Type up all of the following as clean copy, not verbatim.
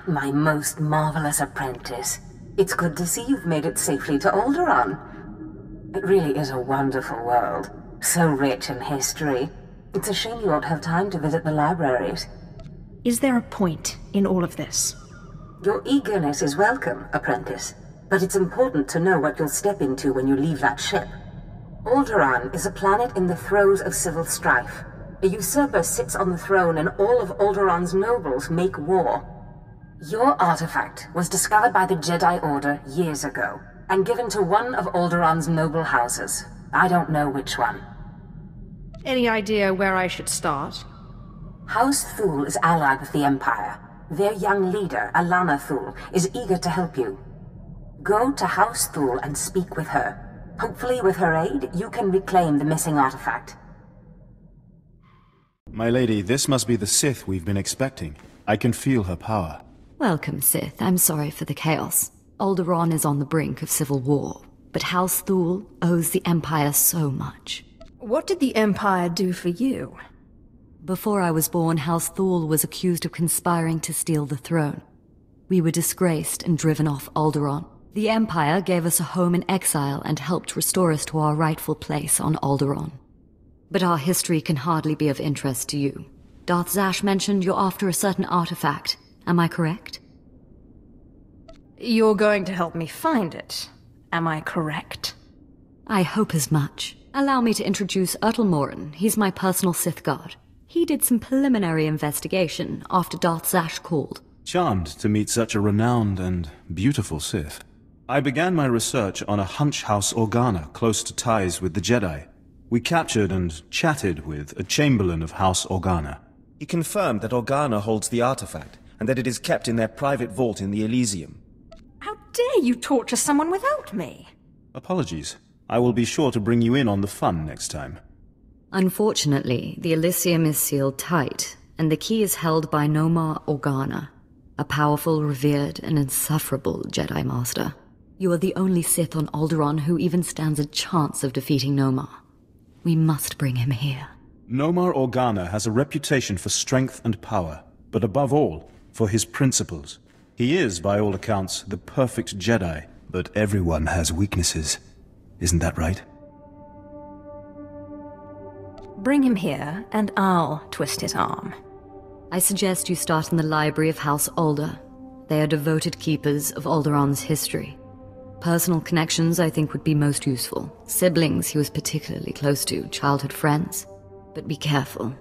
My most marvelous apprentice. It's good to see you've made it safely to Alderaan. It really is a wonderful world. So rich in history. It's a shame you won't have time to visit the libraries. Is there a point in all of this? Your eagerness is welcome, apprentice. But it's important to know what you'll step into when you leave that ship. Alderaan is a planet in the throes of civil strife. A usurper sits on the throne and all of Alderaan's nobles make war. Your artifact was discovered by the Jedi Order years ago, and given to one of Alderaan's noble houses. I don't know which one. Any idea where I should start? House Thul is allied with the Empire. Their young leader, Alana Thul, is eager to help you. Go to House Thul and speak with her. Hopefully with her aid, you can reclaim the missing artifact. My lady, this must be the Sith we've been expecting. I can feel her power. Welcome, Sith. I'm sorry for the chaos. Alderaan is on the brink of civil war, but House Thul owes the Empire so much. What did the Empire do for you? Before I was born, House Thul was accused of conspiring to steal the throne. We were disgraced and driven off Alderaan. The Empire gave us a home in exile and helped restore us to our rightful place on Alderaan. But our history can hardly be of interest to you. Darth Zash mentioned you're after a certain artifact. Am I correct? You're going to help me find it. Am I correct? I hope as much. Allow me to introduce Morin. He's my personal Sith guard. He did some preliminary investigation after Darth Zash called. Charmed to meet such a renowned and beautiful Sith. I began my research on a Hunch House Organa close to ties with the Jedi. We captured and chatted with a Chamberlain of House Organa. He confirmed that Organa holds the artifact, and that it is kept in their private vault in the Elysium. How dare you torture someone without me? Apologies. I will be sure to bring you in on the fun next time. Unfortunately, the Elysium is sealed tight, and the key is held by Nomar Organa, a powerful, revered, and insufferable Jedi Master. You are the only Sith on Alderaan who even stands a chance of defeating Nomar. We must bring him here. Nomar Organa has a reputation for strength and power, but above all, for his principles. He is, by all accounts, the perfect Jedi, but everyone has weaknesses. Isn't that right? Bring him here, and I'll twist his arm. I suggest you start in the library of House Alder. They are devoted keepers of Alderaan's history. Personal connections, I think, would be most useful. Siblings he was particularly close to, childhood friends. But be careful.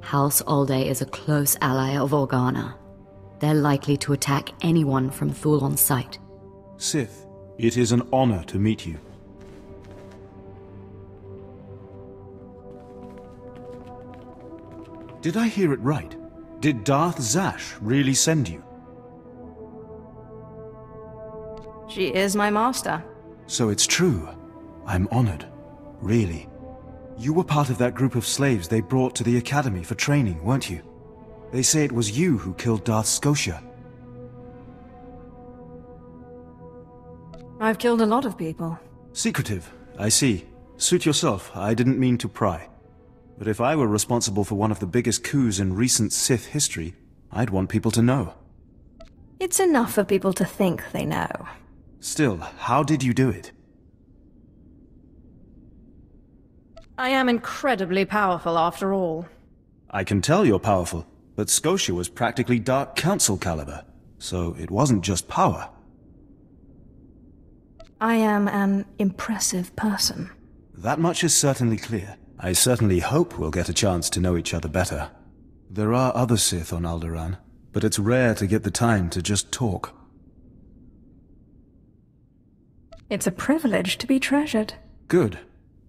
House Alde is a close ally of Organa. They're likely to attack anyone from Thul on sight. Sith, it is an honor to meet you. Did I hear it right? Did Darth Zash really send you? She is my master. So it's true. I'm honored. Really. You were part of that group of slaves they brought to the Academy for training, weren't you? They say it was you who killed Darth Scotia. I've killed a lot of people. Secretive, I see. Suit yourself, I didn't mean to pry. But if I were responsible for one of the biggest coups in recent Sith history, I'd want people to know. It's enough for people to think they know. Still, how did you do it? I am incredibly powerful after all. I can tell you're powerful, but Scotia was practically Dark Council caliber, so it wasn't just power. I am an impressive person. That much is certainly clear. I certainly hope we'll get a chance to know each other better. There are other Sith on Alderaan, but it's rare to get the time to just talk. It's a privilege to be treasured. Good.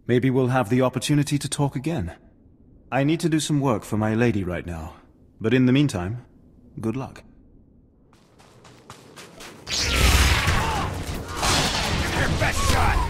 Maybe we'll have the opportunity to talk again. I need to do some work for my lady right now, but in the meantime, good luck. Your best shot!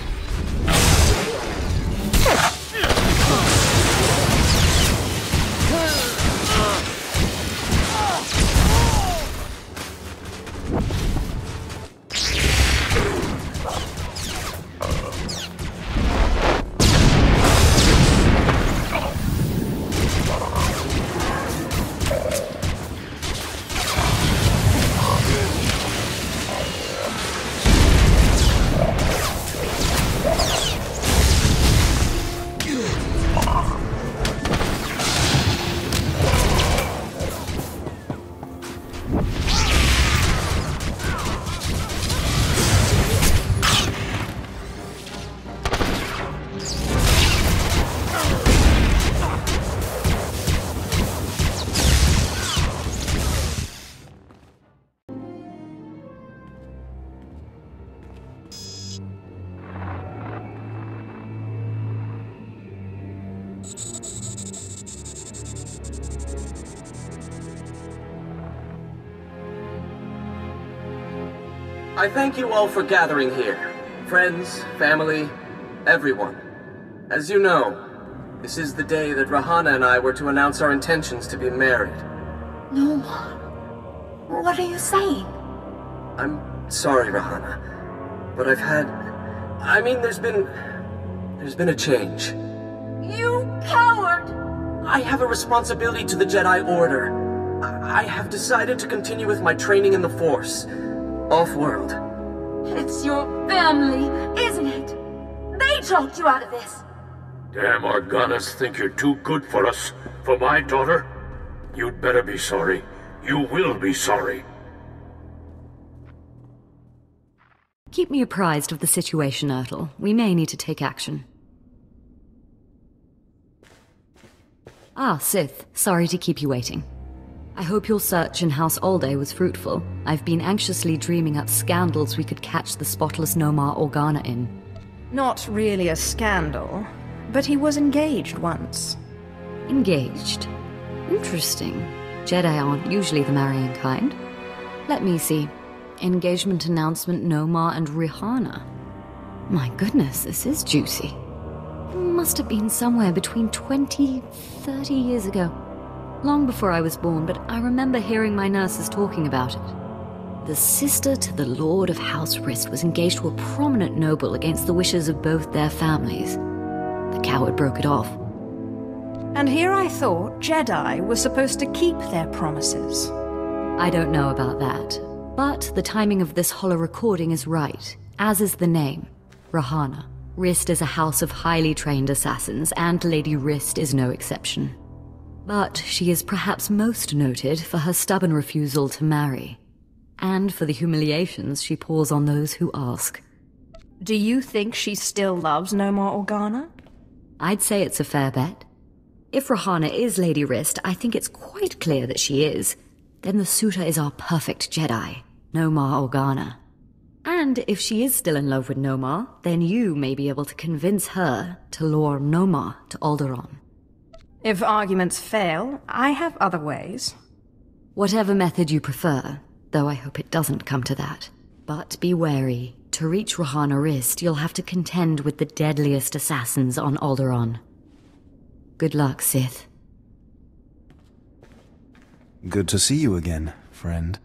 I thank you all for gathering here. Friends, family, everyone. As you know, this is the day that Rahana and I were to announce our intentions to be married. Nomar, what are you saying? I'm sorry, Rahana, but I've had... I mean, there's been a change. You coward! I have a responsibility to the Jedi Order. I have decided to continue with my training in the Force. Off-world. It's your family, isn't it? They talked you out of this. Damn Organas think you're too good for us. For my daughter? You'd better be sorry. You will be sorry. Keep me apprised of the situation, Ertl. We may need to take action. Ah, Sith. Sorry to keep you waiting. I hope your search in House Alde was fruitful. I've been anxiously dreaming up scandals we could catch the spotless Nomar Organa in. Not really a scandal, but he was engaged once. Engaged? Interesting. Jedi aren't usually the marrying kind. Let me see. Engagement announcement, Nomar and Rahana. My goodness, this is juicy. Must have been somewhere between 20, 30 years ago. Long before I was born, but I remember hearing my nurses talking about it. The sister to the Lord of House Rist was engaged to a prominent noble against the wishes of both their families. The coward broke it off. And here I thought Jedi were supposed to keep their promises. I don't know about that. But the timing of this holo recording is right, as is the name, Rahana. Rist is a house of highly trained assassins, and Lady Rist is no exception. But she is perhaps most noted for her stubborn refusal to marry, and for the humiliations she pours on those who ask. Do you think she still loves Nomar Organa? I'd say it's a fair bet. If Rahana is Lady Rist, I think it's quite clear that she is. Then the suitor is our perfect Jedi, Nomar Organa. And if she is still in love with Nomar, then you may be able to convince her to lure Nomar to Alderaan. If arguments fail, I have other ways. Whatever method you prefer, though I hope it doesn't come to that. But be wary. To reach Rahana Rist, you'll have to contend with the deadliest assassins on Alderaan. Good luck, Sith. Good to see you again, friend.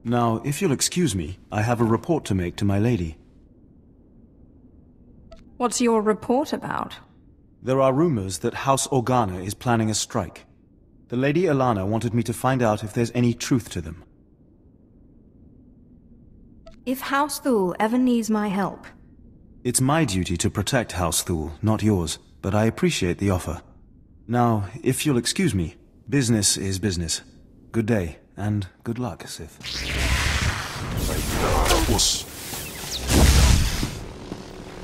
Now, if you'll excuse me, I have a report to make to my lady. What's your report about? There are rumors that House Organa is planning a strike. The Lady Alana wanted me to find out if there's any truth to them. If House Thul ever needs my help... It's my duty to protect House Thul, not yours, but I appreciate the offer. Now, if you'll excuse me, business is business. Good day, and good luck, Sith.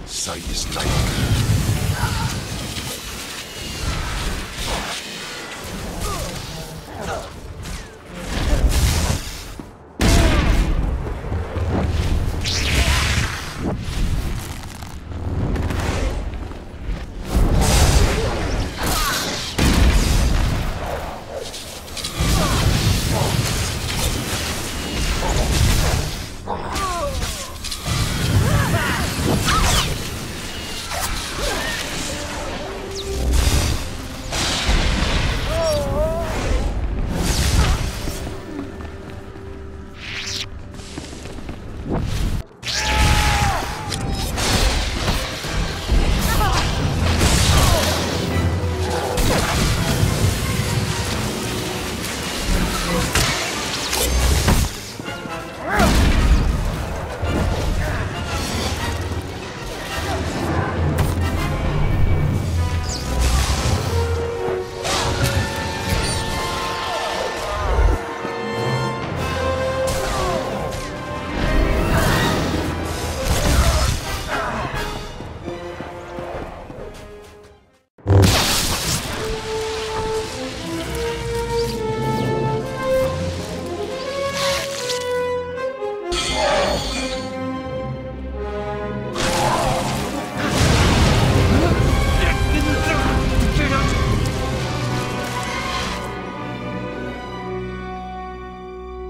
Say his name.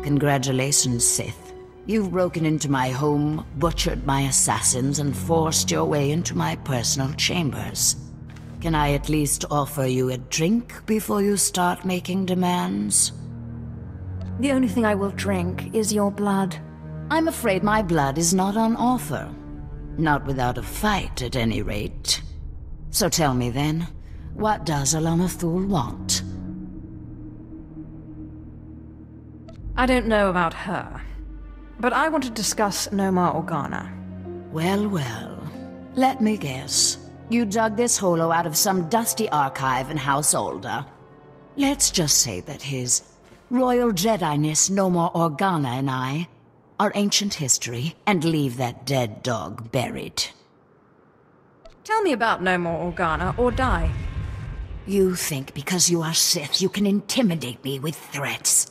Congratulations, Sith. You've broken into my home, butchered my assassins, and forced your way into my personal chambers. Can I at least offer you a drink before you start making demands? The only thing I will drink is your blood. I'm afraid my blood is not on offer. Not without a fight, at any rate. So tell me then, what does Alana Thule want? I don't know about her, but I want to discuss Nomar Organa. Well, well. Let me guess. You dug this holo out of some dusty archive in House Older. Let's just say that his Royal Jedi-ness Nomar Organa and I are ancient history, and leave that dead dog buried. Tell me about Nomar Organa, or die. You think because you are Sith you can intimidate me with threats.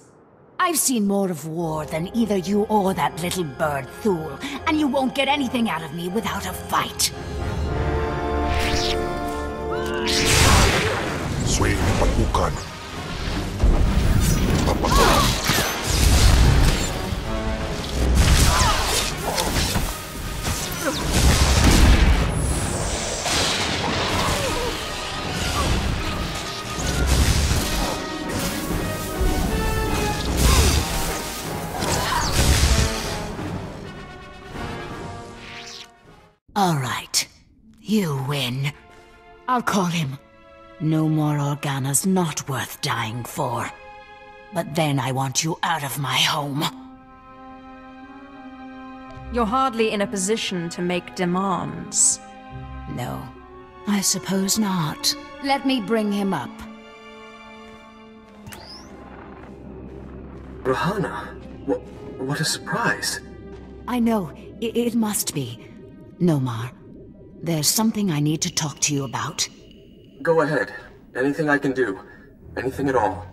I've seen more of war than either you or that little bird Thule, and you won't get anything out of me without a fight. Swing patukan. All right. You win. I'll call him. Nomar Organa's not worth dying for. But then I want you out of my home. You're hardly in a position to make demands. No, I suppose not. Let me bring him up. Rahana, what a surprise. I know, it must be. Nomar, there's something I need to talk to you about. Go ahead. Anything I can do. Anything at all.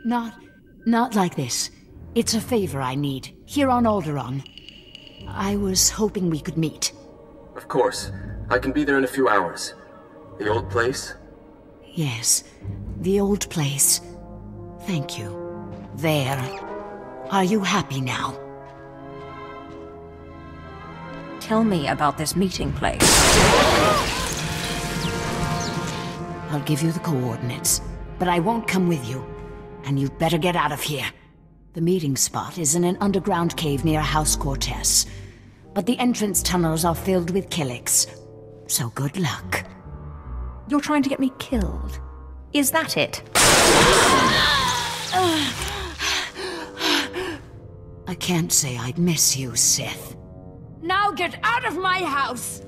Not like this. It's a favor I need, here on Alderaan. I was hoping we could meet. Of course. I can be there in a few hours. The old place? Yes, the old place. Thank you. There. Are you happy now? Tell me about this meeting place. I'll give you the coordinates, but I won't come with you. And you'd better get out of here. The meeting spot is in an underground cave near House Cortez, but the entrance tunnels are filled with Killiks. So good luck. You're trying to get me killed. Is that it? I can't say I'd miss you, Sith. Now get out of my house!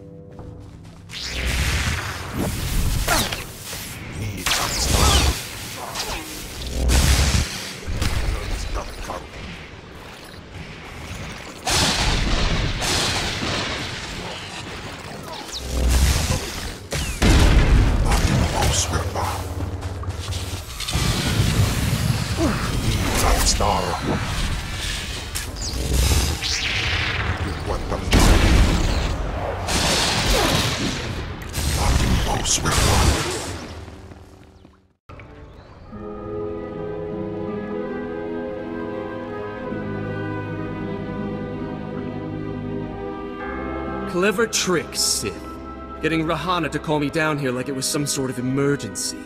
Clever trick, Sith. Getting Rahana to call me down here like it was some sort of emergency.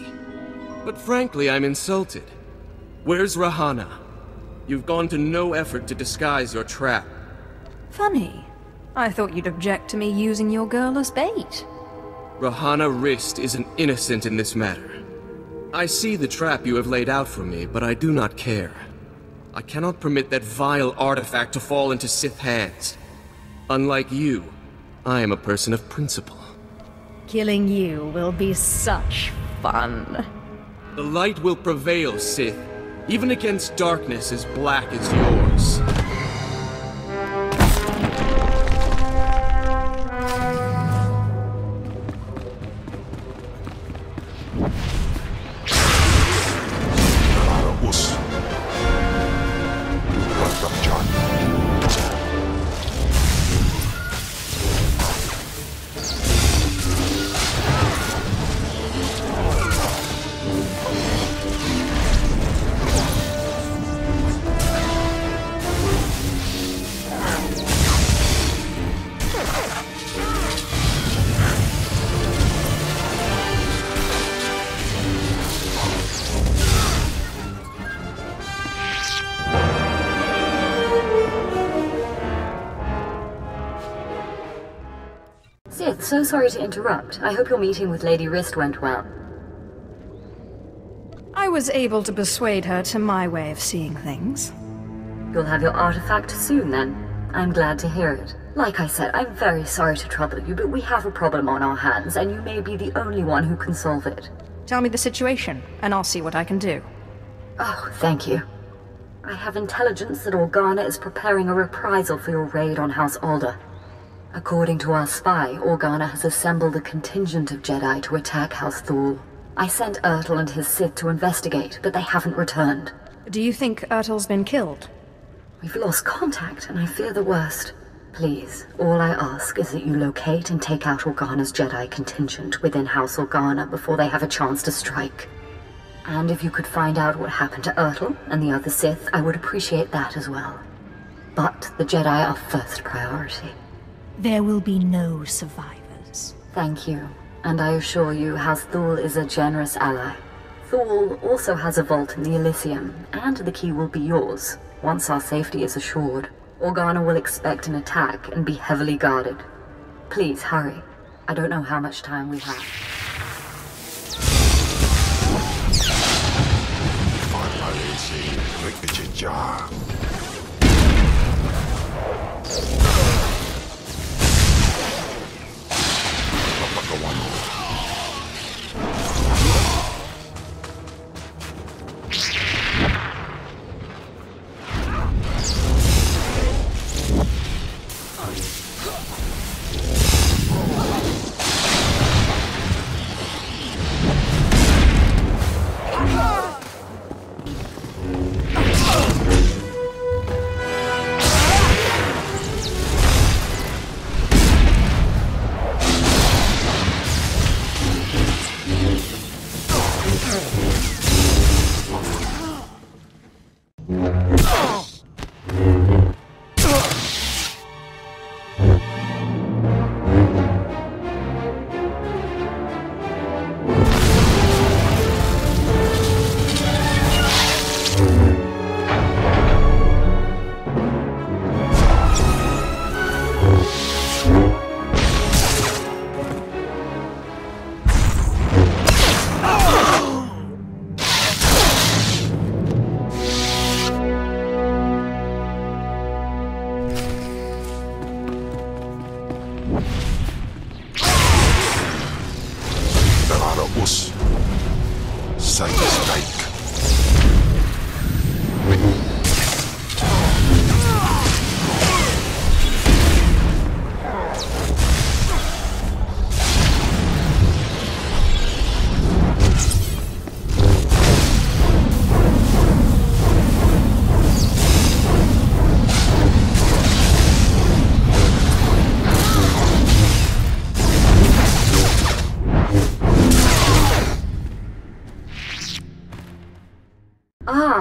But frankly, I'm insulted. Where's Rahana? You've gone to no effort to disguise your trap. Funny. I thought you'd object to me using your girl as bait. Rahana Rist isn't innocent in this matter. I see the trap you have laid out for me, but I do not care. I cannot permit that vile artifact to fall into Sith hands. Unlike you, I am a person of principle. Killing you will be such fun. The light will prevail, Sith, even against darkness as black as yours. so sorry to interrupt. I hope your meeting with Lady Rist went well. I was able to persuade her to my way of seeing things. You'll have your artifact soon, then. I'm glad to hear it. Like I said, I'm very sorry to trouble you, but we have a problem on our hands, and you may be the only one who can solve it. Tell me the situation, and I'll see what I can do. Oh, thank you. I have intelligence that Organa is preparing a reprisal for your raid on House Alder. According to our spy, Organa has assembled a contingent of Jedi to attack House Thule. I sent Ertl and his Sith to investigate, but they haven't returned. Do you think Ertl's been killed? We've lost contact, and I fear the worst. Please, all I ask is that you locate and take out Organa's Jedi contingent within House Organa before they have a chance to strike. And if you could find out what happened to Ertl and the other Sith, I would appreciate that as well. But the Jedi are first priority. There will be no survivors. Thank you, and I assure you House Thule is a generous ally. Thule also has a vault in the Elysium, and the key will be yours, once our safety is assured. Organa will expect an attack and be heavily guarded. Please, hurry. I don't know how much time we have.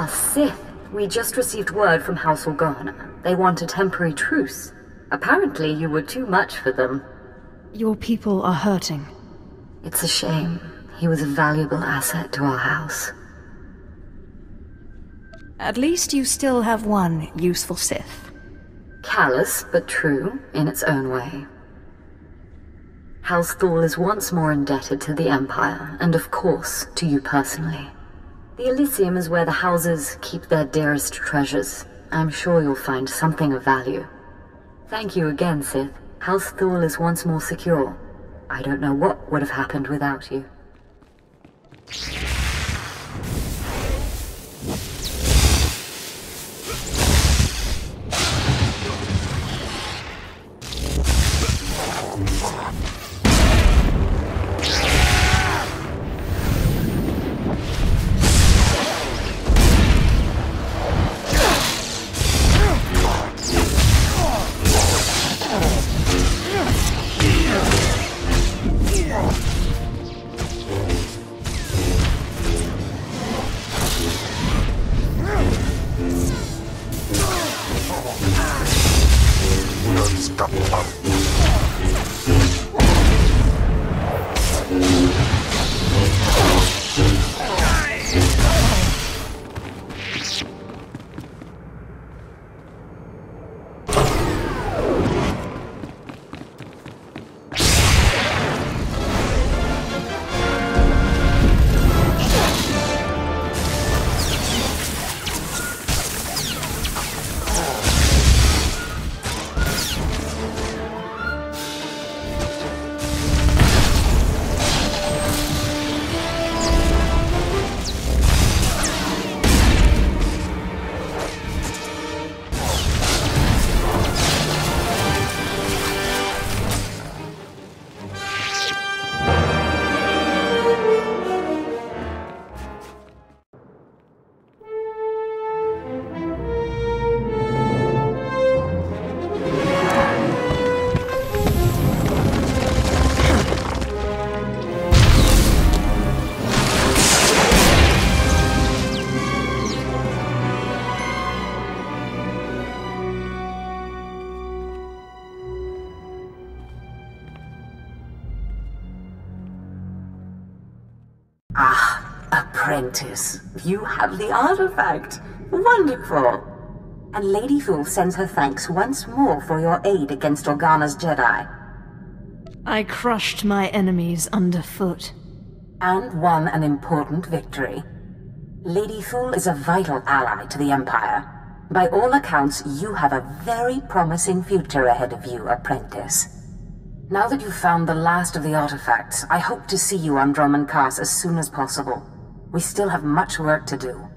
Sith, we just received word from House Organa. They want a temporary truce. Apparently you were too much for them. Your people are hurting. It's a shame. He was a valuable asset to our house. At least you still have one useful Sith. Callous, but true, in its own way. House Thule is once more indebted to the Empire, and of course, to you personally. The Elysium is where the houses keep their dearest treasures. I'm sure you'll find something of value. Thank you again, Sith. House Thule is once more secure. I don't know what would have happened without you. Ah, Apprentice. You have the artifact. Wonderful. And Lady Thule sends her thanks once more for your aid against Organa's Jedi. I crushed my enemies underfoot. And won an important victory. Lady Thule is a vital ally to the Empire. By all accounts, you have a very promising future ahead of you, Apprentice. Now that you've found the last of the artifacts, I hope to see you on Dromund Kaas as soon as possible. We still have much work to do.